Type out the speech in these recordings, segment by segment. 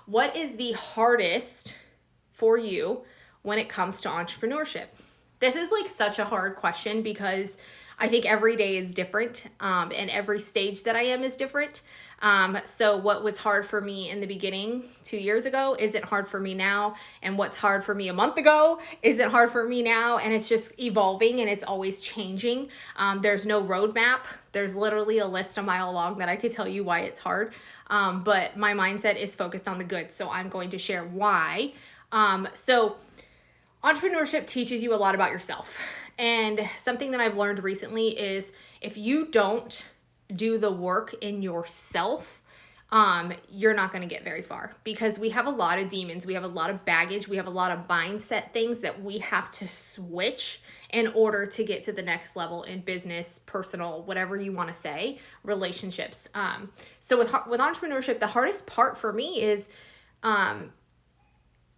what is the hardest for you when it comes to entrepreneurship? This is like such a hard question because I think every day is different, and every stage that I am is different. So what was hard for me in the beginning 2 years ago isn't hard for me now. And what's hard for me a month ago isn't hard for me now. And it's just evolving and it's always changing. There's no roadmap. There's literally a list a mile long that I could tell you why it's hard. But my mindset is focused on the good. So I'm going to share why. So entrepreneurship teaches you a lot about yourself. And something that I've learned recently is if you don't do the work in yourself, you're not going to get very far because we have a lot of demons. We have a lot of baggage. We have a lot of mindset things that we have to switch in order to get to the next level in business, personal, whatever you want to say, relationships. So with entrepreneurship, the hardest part for me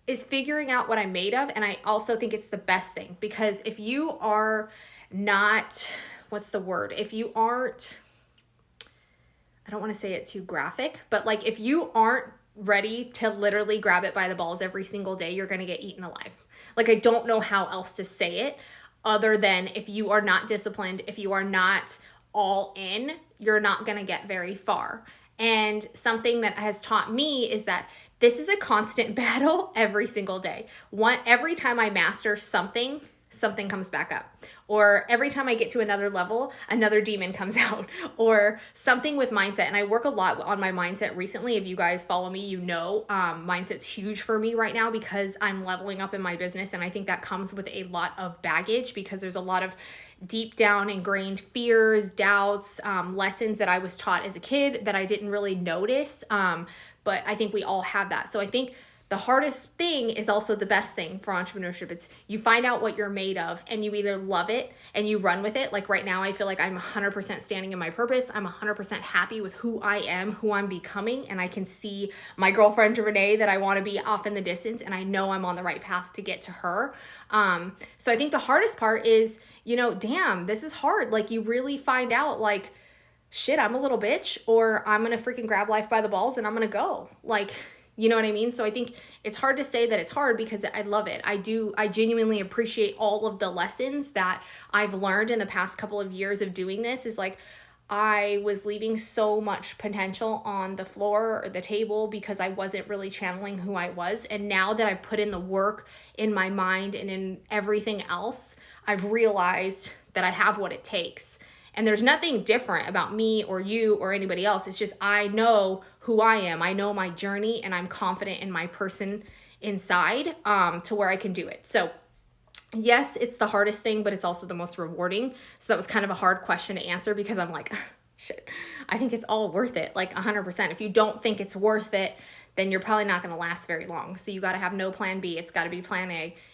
is figuring out what I'm made of. And I also think it's the best thing because if you are not, if you aren't, I don't want to say it too graphic, but like if you aren't ready to literally grab it by the balls every single day, you're going to get eaten alive. Like I don't know how else to say it other than if you are not disciplined, if you are not all in, you're not going to get very far. And something that has taught me is that this is a constant battle every single day. Every time I master something comes back up. Or every time I get to another level, another demon comes out. Or something with mindset. And I work a lot on my mindset recently. If you guys follow me, you know mindset's huge for me right now because I'm leveling up in my business. And I think that comes with a lot of baggage because there's a lot of deep down ingrained fears, doubts, lessons that I was taught as a kid that I didn't really notice. But I think we all have that. So I think the hardest thing is also the best thing for entrepreneurship. It's you find out what you're made of and you either love it and you run with it. Like right now, I feel like I'm 100% standing in my purpose. I'm 100% happy with who I am, who I'm becoming. And I can see my girlfriend Renee that I want to be off in the distance. And I know I'm on the right path to get to her. So I think the hardest part is, damn, this is hard. Like you really find out like, shit, I'm a little bitch, or I'm going to freaking grab life by the balls and I'm going to go. Like, you know what I mean? So I think it's hard to say that it's hard because I love it. I genuinely appreciate all of the lessons that I've learned in the past couple of years of doing this. Is like, I was leaving so much potential on the floor or the table because I wasn't really channeling who I was. And now that I've put in the work in my mind and in everything else, I've realized that I have what it takes. And there's nothing different about me or you or anybody else. It's just I know who I am. I know my journey and I'm confident in my person inside to where I can do it. So yes, it's the hardest thing, but it's also the most rewarding. So that was kind of a hard question to answer because I'm like, shit, I think it's all worth it, like 100%. If you don't think it's worth it, then you're probably not going to last very long. So you got to have no plan B. It's got to be plan A.